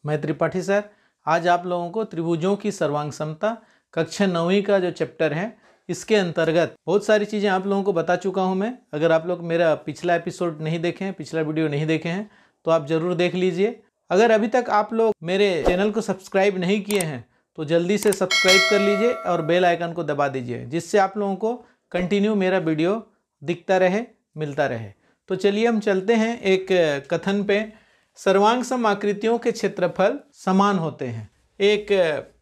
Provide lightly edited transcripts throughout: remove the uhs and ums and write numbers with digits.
मैं त्रिपाठी सर आज आप लोगों को त्रिभुजों की सर्वांग समता कक्षा 9वीं का जो चैप्टर है इसके अंतर्गत बहुत सारी चीज़ें आप लोगों को बता चुका हूं मैं। अगर आप लोग मेरा पिछला एपिसोड नहीं देखे हैं, पिछला वीडियो नहीं देखे हैं तो आप ज़रूर देख लीजिए। अगर अभी तक आप लोग मेरे चैनल को सब्सक्राइब नहीं किए हैं तो जल्दी से सब्सक्राइब कर लीजिए और बेल आइकन को दबा दीजिए, जिससे आप लोगों को कंटिन्यू मेरा वीडियो दिखता रहे, मिलता रहे। तो चलिए हम चलते हैं एक कथन पे। सर्वांग सम आकृतियों के क्षेत्रफल समान होते हैं। एक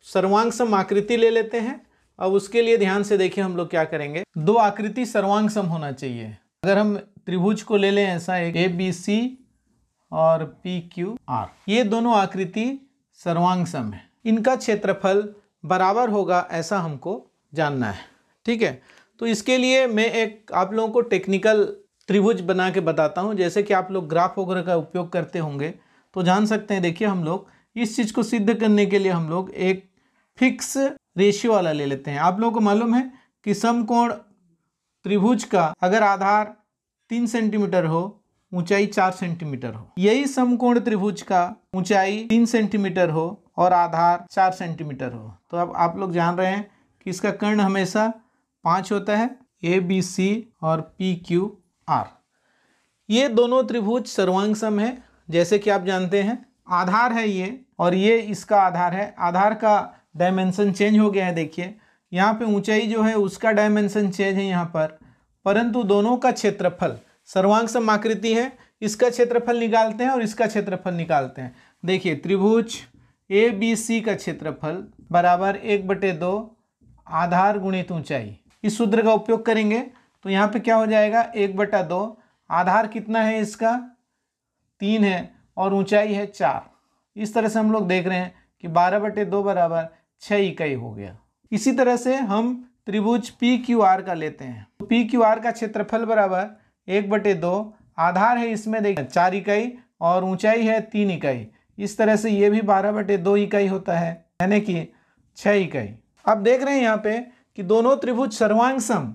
सर्वांग सम आकृति ले लेते हैं। अब उसके लिए ध्यान से देखिए हम लोग क्या करेंगे। दो आकृति सर्वांग सम होना चाहिए। अगर हम त्रिभुज को ले लें ऐसा एक ABC और PQR, ये दोनों आकृति सर्वांग सम है, इनका क्षेत्रफल बराबर होगा ऐसा हमको जानना है। ठीक है, तो इसके लिए मैं एक आप लोगों को टेक्निकल त्रिभुज बना के बताता हूं। जैसे कि आप लोग ग्राफ वगैरह का उपयोग करते होंगे तो जान सकते हैं। देखिए हम लोग इस चीज़ को सिद्ध करने के लिए हम लोग एक फिक्स रेशियो वाला ले लेते हैं। आप लोगों को मालूम है कि समकोण त्रिभुज का अगर आधार 3 सेंटीमीटर हो, ऊंचाई 4 सेंटीमीटर हो, यही समकोण त्रिभुज का ऊंचाई 3 सेंटीमीटर हो और आधार 4 सेंटीमीटर हो, तो अब आप लोग जान रहे हैं कि इसका कर्ण हमेशा 5 होता है। ABC और PQR, ये दोनों त्रिभुज सर्वांग सम है। जैसे कि आप जानते हैं आधार है ये और ये इसका आधार है। आधार का डायमेंशन चेंज हो गया है। देखिए यहाँ पे ऊंचाई जो है उसका डायमेंशन चेंज है यहाँ पर, परंतु दोनों का क्षेत्रफल सर्वांग सम आकृति है। इसका क्षेत्रफल निकालते हैं और इसका क्षेत्रफल निकालते हैं। देखिए त्रिभुज ABC का क्षेत्रफल बराबर 1/2 आधार गुणित ऊंचाई। इस सूत्र का उपयोग करेंगे तो यहाँ पे क्या हो जाएगा, 1/2 आधार कितना है इसका 3 है और ऊंचाई है 4। इस तरह से हम लोग देख रहे हैं कि 12/2 बराबर 6 इकाई हो गया। इसी तरह से हम त्रिभुज PQR का लेते हैं। तो PQR का क्षेत्रफल बराबर 1/2 आधार है इसमें देखिए 4 इकाई और ऊंचाई है 3 इकाई। इस तरह से ये भी 12/2 इकाई होता है, यानी कि 6 इकाई। अब देख रहे हैं यहाँ पे कि दोनों त्रिभुज सर्वांग सम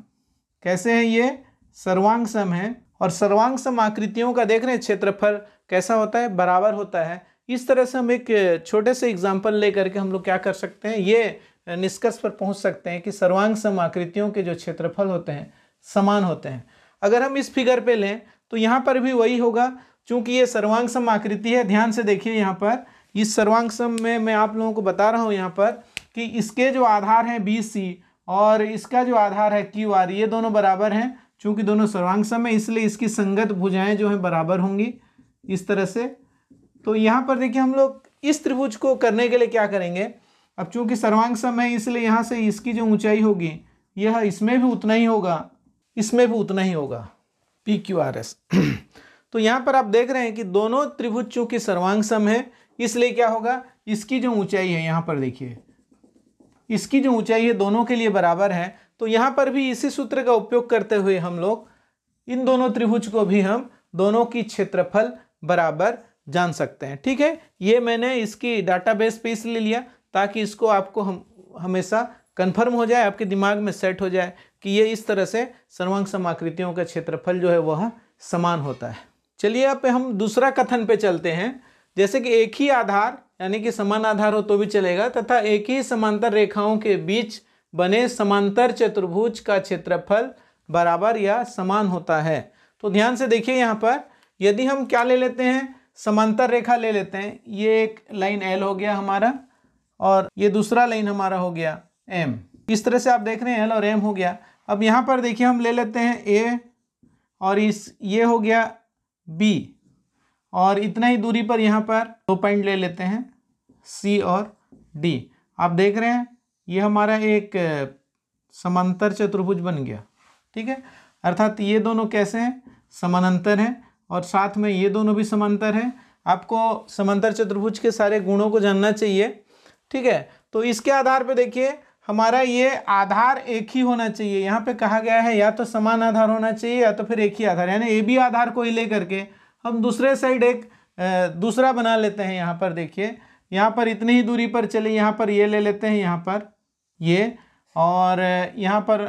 कैसे हैं, ये सर्वांग सम है। और सर्वांग सम आकृतियों का देख रहे हैं क्षेत्रफल कैसा होता है, बराबर होता है। इस तरह से हम एक छोटे से एग्जांपल लेकर के हम लोग क्या कर सकते हैं, ये निष्कर्ष पर पहुंच सकते हैं कि सर्वांग सम आकृतियों के जो क्षेत्रफल होते हैं समान होते हैं। अगर हम इस फिगर पे लें तो यहाँ पर भी वही होगा, चूंकि ये सर्वांग सम आकृति है। ध्यान से देखिए यहाँ पर इस सर्वांग सम में मैं आप लोगों को बता रहा हूँ यहाँ पर कि इसके जो आधार हैं BC और इसका जो आधार है QR, ये दोनों बराबर हैं। चूंकि दोनों सर्वांग सम है इसलिए इसकी संगत भुजाएं जो हैं बराबर होंगी इस तरह से। तो यहाँ पर देखिए हम लोग इस त्रिभुज को करने के लिए क्या करेंगे, अब चूंकि सर्वांग सम है इसलिए यहाँ से इसकी जो ऊंचाई होगी यह इसमें भी उतना ही होगा, इसमें भी उतना ही होगा, PQRS। तो यहाँ पर आप देख रहे हैं कि दोनों त्रिभुज चूंकि सर्वांग सम है इसलिए क्या होगा, इसकी जो ऊंचाई है यहाँ पर देखिए इसकी जो ऊंचाई है दोनों के लिए बराबर है। तो यहाँ पर भी इसी सूत्र का उपयोग करते हुए हम लोग इन दोनों त्रिभुज को भी हम दोनों की क्षेत्रफल बराबर जान सकते हैं। ठीक है, ये मैंने इसकी डाटाबेस पे इसलिए लिया ताकि इसको आपको हमेशा कंफर्म हो जाए, आपके दिमाग में सेट हो जाए कि ये इस तरह से सर्वांग सम आकृतियों का क्षेत्रफल जो है वह समान होता है। चलिए अब हम दूसरा कथन पे चलते हैं। जैसे कि एक ही आधार यानी कि समान आधार हो तो भी चलेगा, तथा एक ही समांतर रेखाओं के बीच बने समांतर चतुर्भुज का क्षेत्रफल बराबर या समान होता है। तो ध्यान से देखिए यहाँ पर यदि हम क्या ले लेते हैं, समांतर रेखा ले लेते हैं। ये एक लाइन L हो गया हमारा और ये दूसरा लाइन हमारा हो गया M। इस तरह से आप देख रहे हैं L और M हो गया। अब यहाँ पर देखिए हम ले लेते हैं A और ये हो गया B और इतना ही दूरी पर यहाँ पर 2 पॉइंट ले लेते हैं C और D। आप देख रहे हैं ये हमारा एक समांतर चतुर्भुज बन गया। ठीक है, अर्थात ये दोनों कैसे हैं, समानांतर हैं और साथ में ये दोनों भी समांतर हैं। आपको समांतर चतुर्भुज के सारे गुणों को जानना चाहिए। ठीक है, तो इसके आधार पे देखिए हमारा ये आधार एक ही होना चाहिए। यहाँ पे कहा गया है या तो समान आधार होना चाहिए या तो फिर एक ही आधार, यानी AB आधार को ही ले करके हम दूसरे साइड एक दूसरा बना लेते हैं। यहाँ पर देखिए यहाँ पर इतनी ही दूरी पर चलिए यहाँ पर ये ले लेते हैं, यहाँ पर ये और यहाँ पर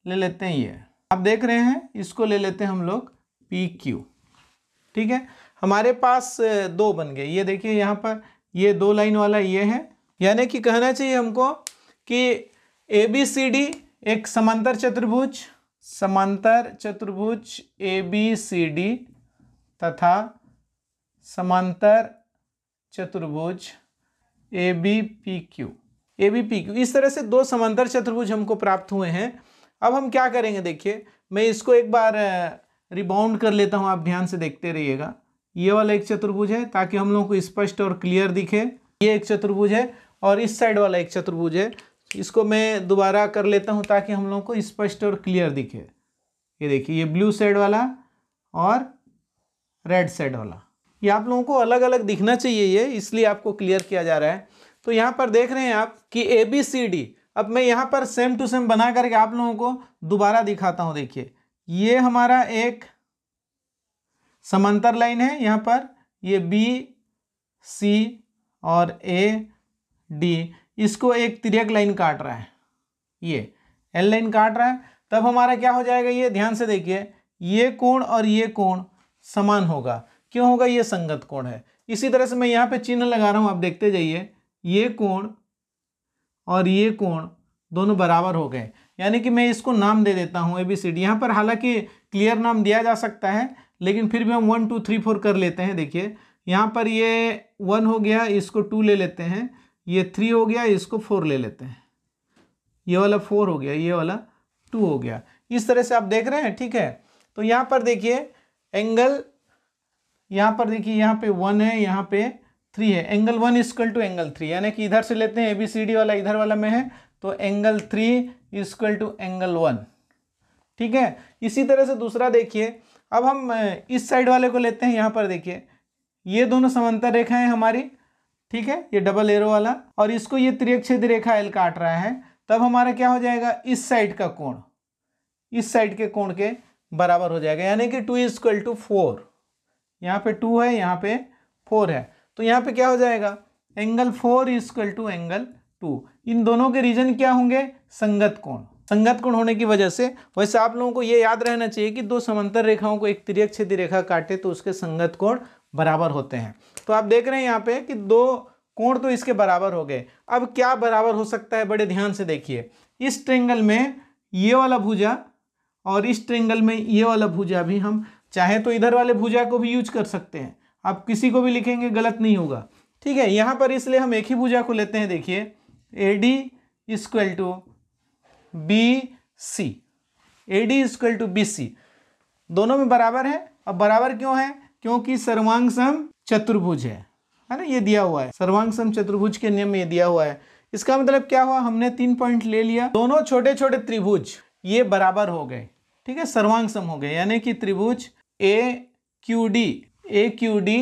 ले लेते हैं ये। आप देख रहे हैं इसको ले लेते हैं हम लोग PQ। ठीक है, हमारे पास 2 बन गए। ये देखिए यहाँ पर ये 2 लाइन वाला ये है, यानी कि कहना चाहिए हमको कि ABCD एक समांतर चतुर्भुज ABCD तथा समांतर चतुर्भुज ABPQ इस तरह से 2 समांतर चतुर्भुज हमको प्राप्त हुए हैं। अब हम क्या करेंगे, देखिए मैं इसको एक बार रिबाउंड कर लेता हूं, आप ध्यान से देखते रहिएगा। ये वाला एक चतुर्भुज है ताकि हम लोगों को स्पष्ट और क्लियर दिखे। ये एक चतुर्भुज है और इस साइड वाला एक चतुर्भुज है। इसको मैं दोबारा कर लेता हूं ताकि हम लोगों को स्पष्ट और क्लियर दिखे। ये देखिए, ये ब्लू साइड वाला और रेड साइड वाला, ये आप लोगों को अलग अलग दिखना चाहिए, ये इसलिए आपको क्लियर किया जा रहा है। तो यहाँ पर देख रहे हैं आप कि ABCD, अब मैं यहाँ पर सेम टू सेम बना करके आप लोगों को दोबारा दिखाता हूँ। देखिए, ये हमारा एक समांतर लाइन है, यहाँ पर ये BC और AD, इसको एक तिर्यक लाइन काट रहा है, ये L लाइन काट रहा है। तब हमारा क्या हो जाएगा, ये ध्यान से देखिए, ये कोण और ये कोण समान होगा। क्यों होगा, ये संगत कोण है। इसी तरह से मैं यहाँ पे चिन्ह लगा रहा हूँ, आप देखते जाइए, ये कोण और ये कोण दोनों बराबर हो गए। यानी कि मैं इसको नाम दे देता हूँ ABCD। यहाँ पर हालांकि क्लियर नाम दिया जा सकता है, लेकिन फिर भी हम 1 2 3 4 कर लेते हैं। देखिए, यहाँ पर ये 1 हो गया, इसको 2 ले लेते हैं, ये 3 हो गया, इसको 4 ले लेते हैं, ये वाला 4 हो गया, ये वाला 2 हो गया। इस तरह से आप देख रहे हैं, ठीक है। तो यहाँ पर देखिए एंगल, यहाँ पर देखिए, यहाँ पे 1 है, यहाँ पे 3 है। एंगल 1 इक्वल टू एंगल 3, यानी कि इधर से लेते हैं, ABCD वाला इधर वाला में है, तो एंगल 3 इक्वल टू एंगल 1, ठीक है। इसी तरह से दूसरा देखिए, अब हम इस साइड वाले को लेते हैं। यहाँ पर देखिए, ये दोनों समांतर रेखाएं हमारी, ठीक है, ये डबल एरो वाला, और इसको ये तिर्यकछेदी रेखा L काट रहा है। तब हमारा क्या हो जाएगा, इस साइड का कोण इस साइड के कोण के बराबर हो जाएगा, यानी कि 2 इक्वल टू 4। यहाँ पे 2 है, यहाँ पे 4 है, तो यहाँ पे क्या हो जाएगा, एंगल 4 इक्वल टू एंगल 2। इन दोनों के रीजन क्या होंगे, संगत कोण होने की वजह से। वैसे आप लोगों को ये याद रहना चाहिए कि 2 समांतर रेखाओं को एक तिर्यकछेदी रेखा काटे तो उसके संगत कोण बराबर होते हैं। तो आप देख रहे हैं यहाँ पे कि 2 कोण तो इसके बराबर हो गए। अब क्या बराबर हो सकता है, बड़े ध्यान से देखिए। इस ट्रायंगल में ये वाला भुजा और इस ट्रायंगल में ये वाला भुजा भी, हम चाहे तो इधर वाले भुजा को भी यूज कर सकते हैं, आप किसी को भी लिखेंगे गलत नहीं होगा, ठीक है। यहाँ पर इसलिए हम एक ही भुजा को लेते हैं। देखिए, AD equal to BC, AD equal to BC, दोनों में बराबर है। अब बराबर क्यों है, क्योंकि सर्वांग सम चतुर्भुज है ना, ये दिया हुआ है, सर्वांग सम चतुर्भुज के नियम में ये दिया हुआ है। इसका मतलब क्या हुआ, हमने 3 पॉइंट ले लिया, दोनों छोटे छोटे त्रिभुज ये बराबर हो गए, ठीक है, सर्वांग सम हो गए। यानी कि त्रिभुज AQD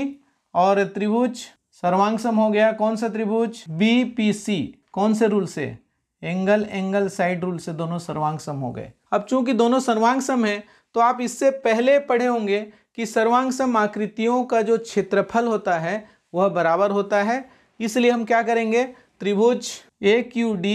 और त्रिभुज सर्वांग सम हो गया। कौन सा त्रिभुज, BPC, कौन से रूल से, एंगल साइड रूल से, दोनों सर्वांग सम हो गए। अब चूंकि दोनों सर्वांग सम है, तो आप इससे पहले पढ़े होंगे कि सर्वांग सम आकृतियों का जो क्षेत्रफल होता है वह बराबर होता है। इसलिए हम क्या करेंगे, त्रिभुज AQD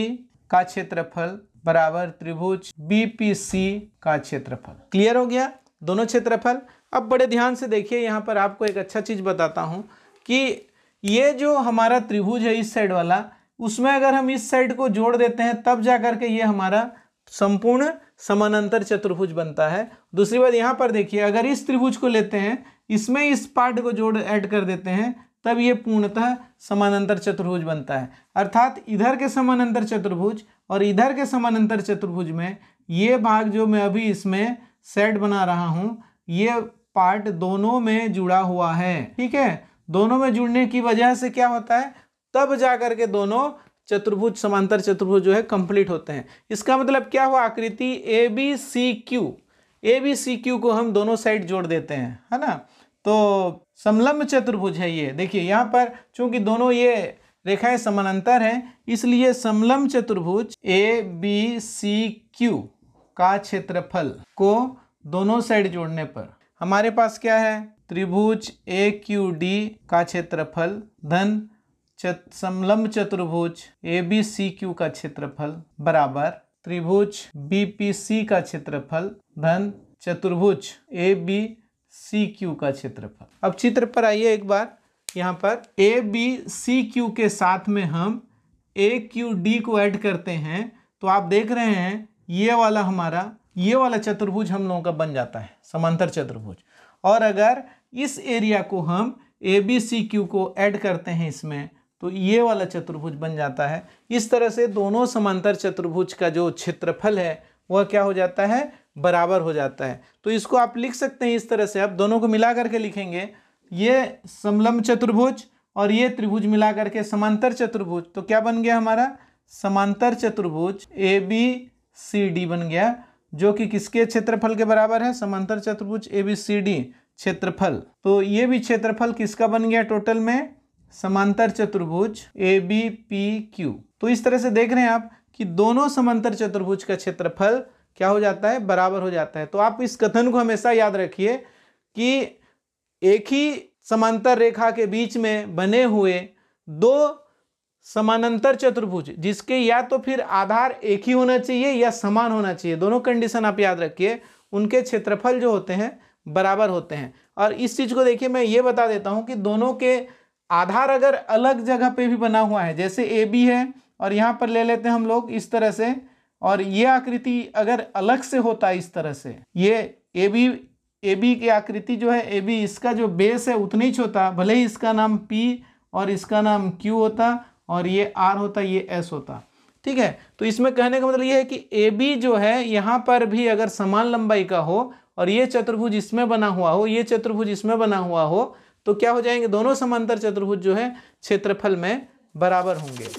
का क्षेत्रफल बराबर त्रिभुज BPC का क्षेत्रफल। क्लियर हो गया दोनों क्षेत्रफल। अब बड़े ध्यान से देखिए, यहाँ पर आपको एक अच्छा चीज बताता हूँ कि ये जो हमारा त्रिभुज है इस साइड वाला, उसमें अगर हम इस साइड को जोड़ देते हैं तब जा करके ये हमारा संपूर्ण समानांतर चतुर्भुज बनता है। दूसरी बात यहाँ पर देखिए, अगर इस त्रिभुज को लेते हैं, इसमें इस पार्ट को ऐड कर देते हैं, तब ये पूर्णतः समानांतर चतुर्भुज बनता है। अर्थात इधर के समानांतर चतुर्भुज और इधर के समानांतर चतुर्भुज में ये भाग जो मैं अभी इसमें सेट बना रहा हूं, ये पार्ट दोनों में जुड़ा हुआ है, ठीक है। दोनों में जुड़ने की वजह से क्या होता है, तब जाकर के दोनों चतुर्भुज, समांतर चतुर्भुज जो है कंप्लीट होते हैं। इसका मतलब क्या हुआ, आकृति ABCQ को हम दोनों साइड जोड़ देते हैं, है ना। तो समलंब चतुर्भुज है ये। देखिए यहाँ पर चूंकि दोनों ये रेखाएं समानांतर हैं, इसलिए समलंब चतुर्भुज ABCQ का क्षेत्रफल को दोनों साइड जोड़ने पर हमारे पास क्या है, त्रिभुज AQD का क्षेत्रफल धन समलंब चतुर्भुज ABCQ का क्षेत्रफल बराबर त्रिभुज BPC का क्षेत्रफल धन चतुर्भुज ABCQ का क्षेत्रफल। अब चित्र पर आइए एक बार, यहाँ पर ए बी सी क्यू के साथ में हम ए क्यू डी को ऐड करते हैं तो आप देख रहे हैं ये वाला चतुर्भुज हम लोगों का बन जाता है समांतर चतुर्भुज। और अगर इस एरिया को हम ए बी सी क्यू को ऐड करते हैं इसमें तो ये वाला चतुर्भुज बन जाता है। इस तरह से दोनों समांतर चतुर्भुज का जो क्षेत्रफल है वह क्या हो जाता है, बराबर हो जाता है। तो इसको आप लिख सकते हैं इस तरह से, आप दोनों को मिला करके लिखेंगे, ये समलंब चतुर्भुज और ये त्रिभुज मिला करके समांतर चतुर्भुज। तो क्या बन गया हमारा समांतर चतुर्भुज ए बी सी डी बन गया, जो कि किसके क्षेत्रफल के बराबर है, समांतर चतुर्भुज ए बी सी डी क्षेत्रफल। तो ये भी क्षेत्रफल किसका बन गया टोटल में, समांतर चतुर्भुज ए बी पी क्यू। तो इस तरह से देख रहे हैं आप कि दोनों समांतर चतुर्भुज का क्षेत्रफल क्या हो जाता है, बराबर हो जाता है। तो आप इस कथन को हमेशा याद रखिए कि एक ही समांतर रेखा के बीच में बने हुए दो समानांतर चतुर्भुज जिसके या तो फिर आधार एक ही होना चाहिए या समान होना चाहिए, दोनों कंडीशन आप याद रखिए, उनके क्षेत्रफल जो होते हैं बराबर होते हैं। और इस चीज को देखिए मैं ये बता देता हूं कि दोनों के आधार अगर अलग जगह पे भी बना हुआ है, जैसे ए बी है और यहाँ पर ले लेते हैं हम लोग इस तरह से, और ये आकृति अगर अलग से होता है इस तरह से, ये ए बी की आकृति जो है ए बी, इसका जो बेस है उतना ही छोटा, भले ही इसका नाम पी और इसका नाम क्यू होता और ये आर होता, ये एस होता, ठीक है। तो इसमें कहने का मतलब ये है कि ए बी जो है यहाँ पर भी अगर समान लंबाई का हो और ये चतुर्भुज इसमें बना हुआ हो, ये चतुर्भुज इसमें बना हुआ हो, तो क्या हो जाएंगे, दोनों समांतर चतुर्भुज जो है क्षेत्रफल में बराबर होंगे।